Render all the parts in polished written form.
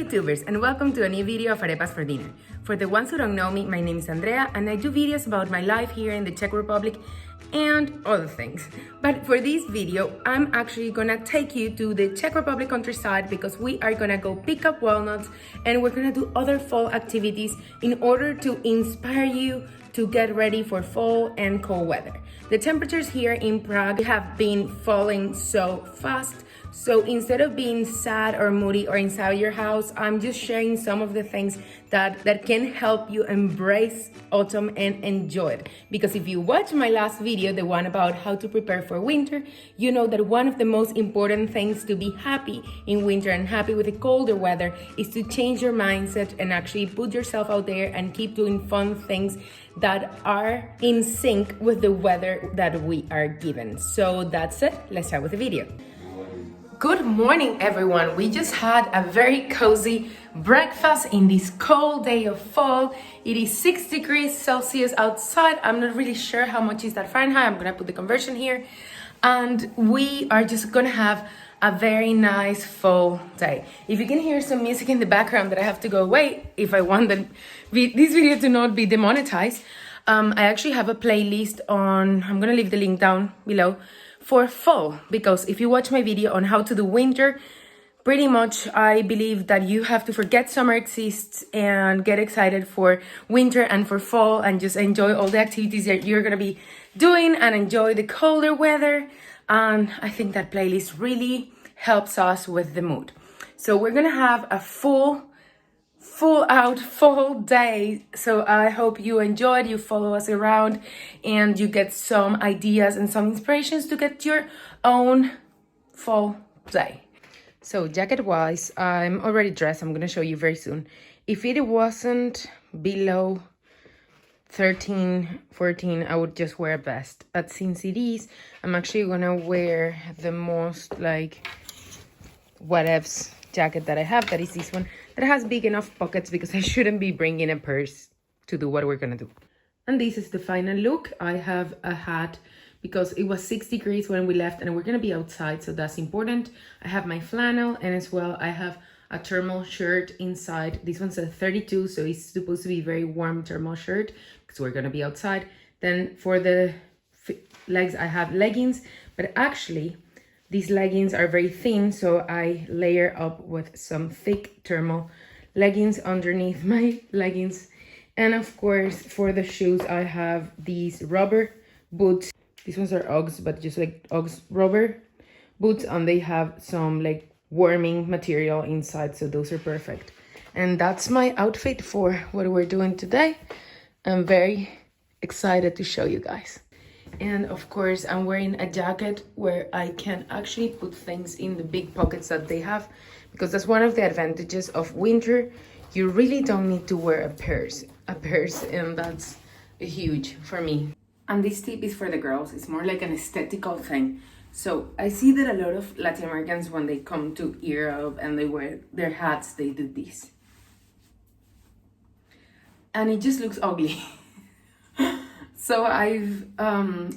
YouTubers, and welcome to a new video of Arepas for Dinner. For the ones who don't know me, my name is Andrea and I do videos about my life here in the Czech Republic and other things. But for this video, I'm actually gonna take you to the Czech Republic countryside because we are gonna go pick up walnuts and we're gonna do other fall activities in order to inspire you to get ready for fall and cold weather. The temperatures here in Prague have been falling so fast. So instead of being sad or moody or inside your house, I'm just sharing some of the things that can help you embrace autumn and enjoy it. Because if you watch my last video, the one about how to prepare for winter, you know that one of the most important things to be happy in winter and happy with the colder weather is to change your mindset and actually put yourself out there and keep doing fun things that are in sync with the weather that we are given. So that's it. Let's start with the video. Good morning, everyone. We just had a very cozy breakfast in this cold day of fall. It is 6 degrees Celsius outside. I'm not really sure how much is that Fahrenheit. I'm gonna put the conversion here. And we are just gonna have a very nice fall day. If you can hear some music in the background that I have to go away if I want this video to not be demonetized, I actually have a playlist on, I'm gonna leave the link down below, for fall, because if you watch my video on how to do winter, pretty much I believe that you have to forget summer exists and get excited for winter and for fall and just enjoy all the activities that you're gonna be doing and enjoy the colder weather. And I think that playlist really helps us with the mood. So we're gonna have a full out fall day. So I hope you enjoyed, you follow us around and you get some ideas and some inspirations to get your own fall day. So jacket wise, I'm already dressed. I'm gonna show you very soon. If it wasn't below 13, 14, I would just wear a vest. But since it is, I'm actually gonna wear the most like whatevs jacket that I have. That is this one. That has big enough pockets because I shouldn't be bringing a purse to do what we're gonna do. And this is the final look. I have a hat because it was 6 degrees when we left and we're gonna be outside, so that's important. I have my flannel and as well I have a thermal shirt inside. This one's a 32, so it's supposed to be very warm thermal shirt because we're gonna be outside. Then for the legs, I have leggings, but actually these leggings are very thin, so I layer up with some thick thermal leggings underneath my leggings. And of course, for the shoes, I have these rubber boots. These ones are Uggs, but just like Uggs rubber boots, and they have some like warming material inside, so those are perfect. And that's my outfit for what we're doing today. I'm very excited to show you guys. And of course, I'm wearing a jacket where I can actually put things in the big pockets that they have, because that's one of the advantages of winter. You really don't need to wear a purse, and that's huge for me. And this tip is for the girls. It's more like an aesthetical thing. So I see that a lot of Latin Americans, when they come to Europe and they wear their hats, they do this. And it just looks ugly. So I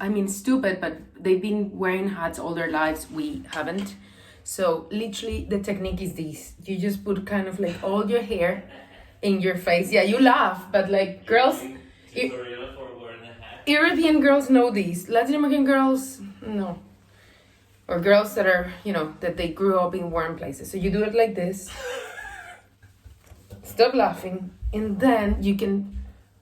mean, stupid, but they've been wearing hats all their lives. We haven't. So literally the technique is this. You just put kind of like all your hair in your face. Yeah, you laugh, but like girls, European girls know this. Latin American girls, no. Or girls that are, you know, that they grew up in warm places. So you do it like this. Stop laughing. And then you can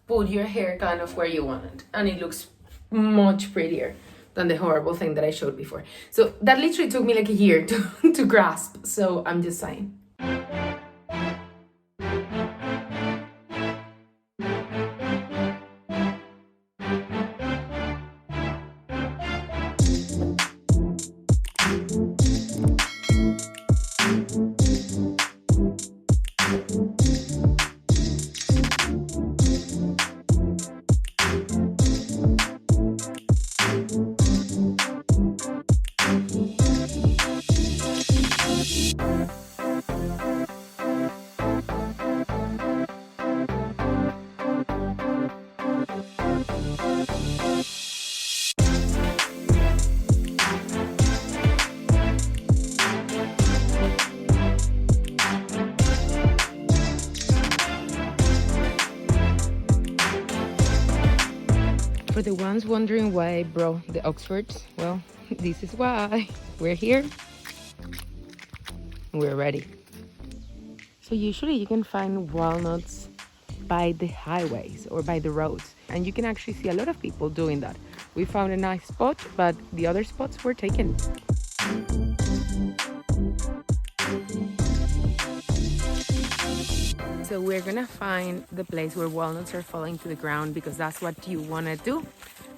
put your hair kind of where you want it, and it looks much prettier than the horrible thing that I showed before. So that literally took me like a year to grasp, so I'm just saying. the ones wondering why I brought the Oxfords, well, this is why. We're here. We're ready. So usually you can find walnuts by the highways or by the roads, and you can actually see a lot of people doing that. We found a nice spot, but the other spots were taken. So we're gonna find the place where walnuts are falling to the ground because that's what you wanna do.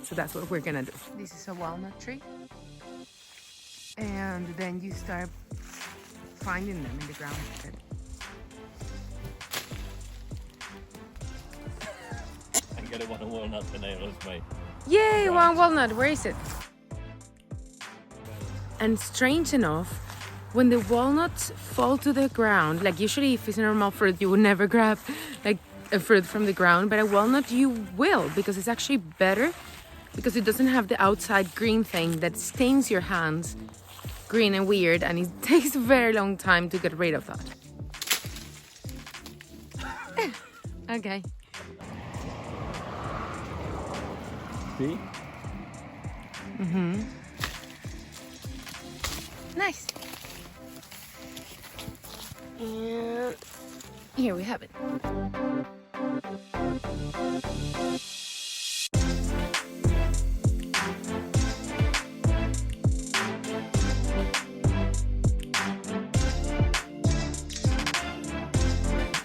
So that's what we're gonna do. This is a walnut tree. And then you start finding them in the ground. I got one walnut and I lost my... Yay, one walnut, where is it? And strange enough, when the walnuts fall to the ground, like usually if it's a normal fruit, you would never grab like a fruit from the ground, but a walnut you will, because it's actually better, because it doesn't have the outside green thing that stains your hands green and weird, and it takes a very long time to get rid of that. Okay. See? Mm-hmm. Nice. And here we have it.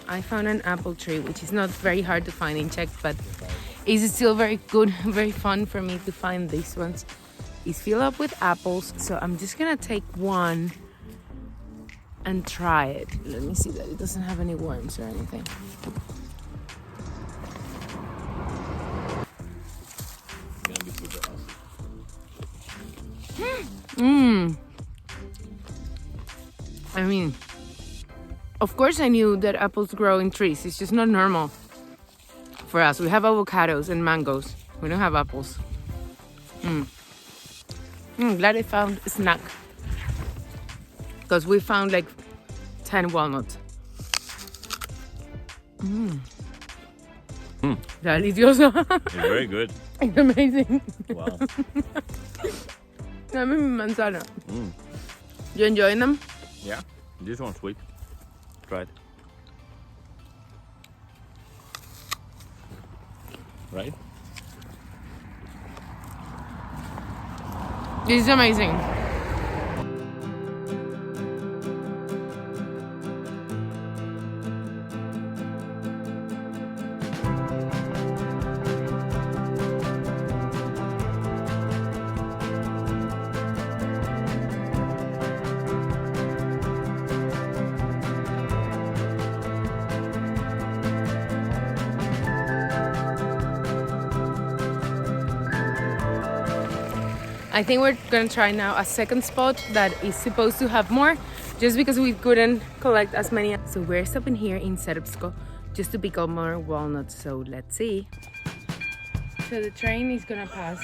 I found an apple tree, which is not very hard to find in Czech, but it's still very good, very fun for me to find these ones. It's filled up with apples, so I'm just gonna take one and try it. Let me see that it doesn't have any worms or anything. I mean, of course I knew that apples grow in trees. It's just not normal for us. We have avocados and mangoes. We don't have apples. I'm glad I found a snack, because we found like 10 walnuts. Delicioso. It's very good. It's amazing. Wow. Dame mi manzana. You enjoying them? Yeah, this one's sweet. Try it. Right? This is amazing. I think we're gonna try now a second spot that is supposed to have more, just because we couldn't collect as many. So we're stopping here in Serbsko just to pick up more walnuts. So let's see. So the train is gonna pass.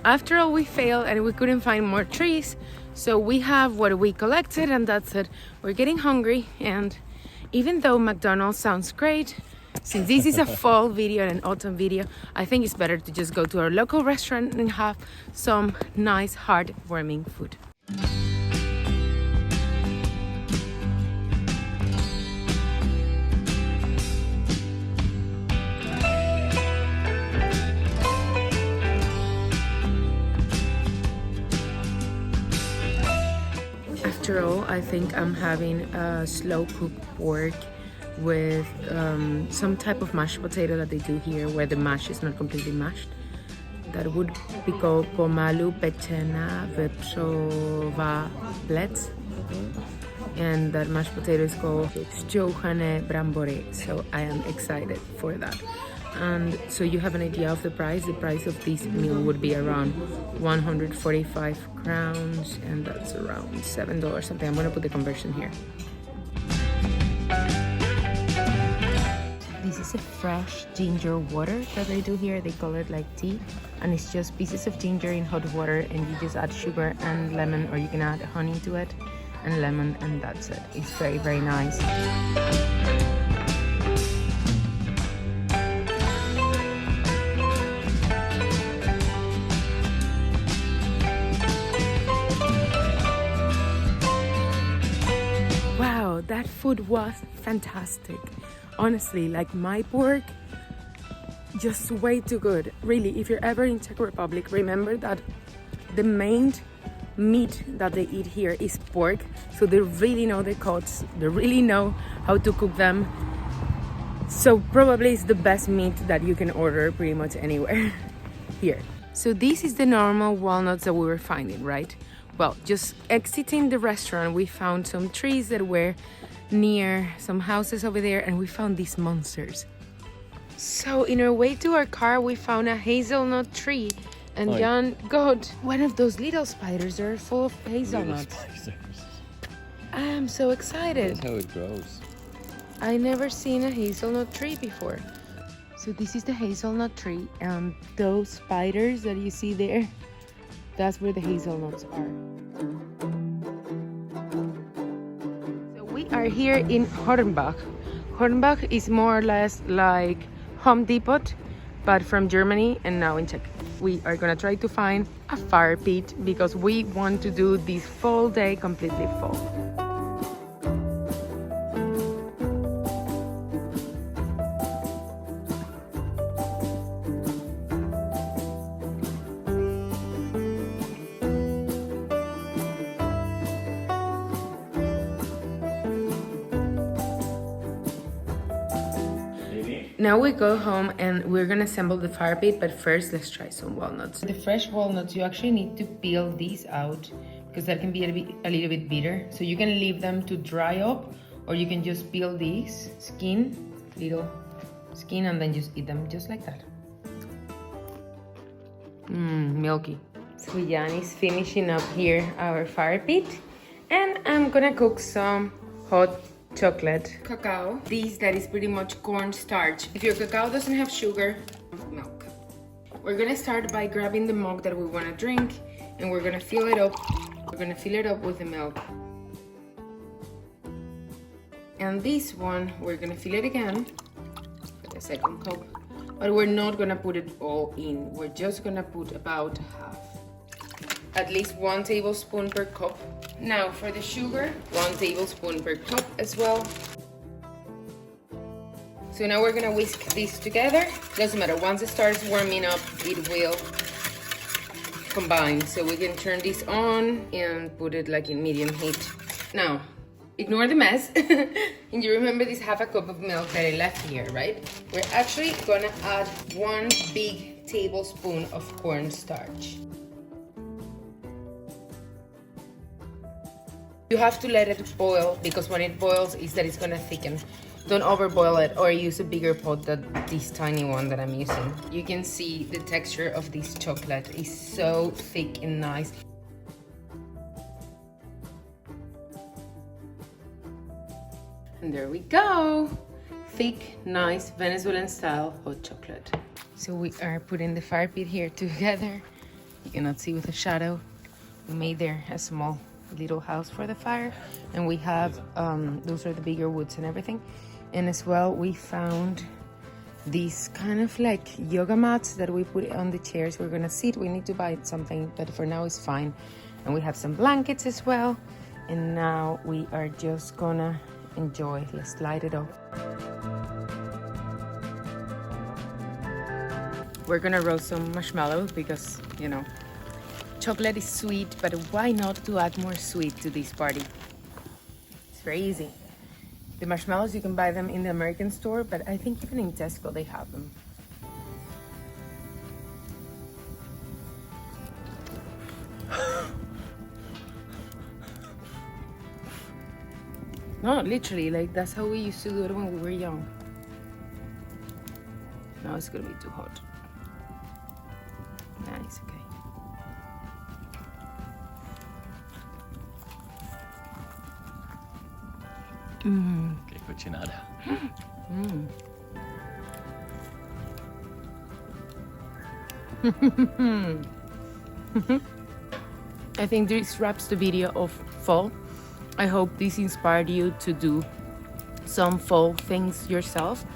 After all, we failed and we couldn't find more trees, so we have what we collected and that's it. We're getting hungry, and even though McDonald's sounds great, since this is a fall video and an autumn video, I think it's better to just go to our local restaurant and have some nice heartwarming food. After all, I think I'm having a slow cooked pork with some type of mashed potato that they do here, where the mash is not completely mashed. that would be called pomalu peczena wieprzowa plec. And that mashed potato is called szczochane brambory. So I am excited for that. And so you have an idea of the price. The price of this meal would be around 145 crowns, and that's around $7 something. I'm gonna put the conversion here. This is a fresh ginger water that they do here. They call it like tea, and it's just pieces of ginger in hot water, and you just add sugar and lemon, or you can add honey to it and lemon, and that's it. It's very, very nice. Wow, that food was fantastic. Honestly, like my pork, just way too good. Really, if you're ever in Czech Republic, remember that the main meat that they eat here is pork. So they really know the cuts, they really know how to cook them. So probably it's the best meat that you can order pretty much anywhere here. So this is the normal walnuts that we were finding, right? Well, just exiting the restaurant, we found some trees that were near some houses over there, and we found these monsters. So in our way to our car, we found a hazelnut tree, and Jan got one of those little spiders. They're full of hazelnuts. I am so excited. That's how it grows. I never seen a hazelnut tree before. So this is the hazelnut tree, and those spiders that you see there, that's where the hazelnuts are. We are here in Hornbach. Hornbach is more or less like Home Depot, but from Germany and now in Czech. We are gonna try to find a fire pit because we want to do this full day completely full. Now we go home and we're gonna assemble the fire pit, but first let's try some walnuts. The fresh walnuts, you actually need to peel these out because that can be a little bit bitter. So you can leave them to dry up, or you can just peel these little skin, and then just eat them just like that. Milky. So Jan is finishing up here our fire pit, and I'm gonna cook some hot chocolate cacao. That is pretty much cornstarch. If your cacao doesn't have sugar, milk. We're gonna start by grabbing the mug that we want to drink, and we're gonna fill it up. We're gonna fill it up with the milk. And this one, we're gonna fill it again with a second cup, but we're not gonna put it all in. We're just gonna put about half. At least 1 tablespoon per cup. Now for the sugar, 1 tablespoon per cup as well. So now we're gonna whisk this together. Doesn't matter, once it starts warming up, it will combine. So we can turn this on and put it like in medium heat. Now, ignore the mess. And you remember this half a cup of milk that I left here, right? We're actually gonna add 1 big tablespoon of cornstarch. You have to let it boil, because when it boils is that it's gonna thicken. Don't overboil it, or use a bigger pot than this tiny one that I'm using. You can see the texture of this chocolate is so thick and nice. And there we go. Thick, nice Venezuelan style hot chocolate. So we are putting the fire pit here together. You cannot see with the shadow. We made there a small little house for the fire, and we have those are the bigger woods and everything. And as well, we found these kind of like yoga mats that we put on the chairs. We're gonna sit. We need to buy something, but for now it's fine. And we have some blankets as well. And now we are just gonna enjoy. Let's light it up. We're gonna roast some marshmallows because, you know, chocolate is sweet, but why not to add more sweet to this party? It's very easy. The marshmallows, you can buy them in the American store, but I think even in Tesco they have them. No, literally, like that's how we used to do it when we were young. Now it's gonna be too hot. Nice, okay. Qué cochinada. I think this wraps the video of fall. I hope this inspired you to do some fall things yourself,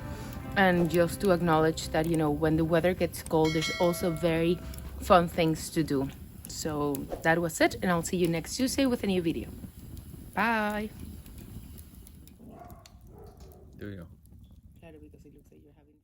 and just to acknowledge that, you know, when the weather gets cold, there's also very fun things to do. So that was it, and I'll see you next Tuesday with a new video. Bye. Do you? Claro, because it looks like you're having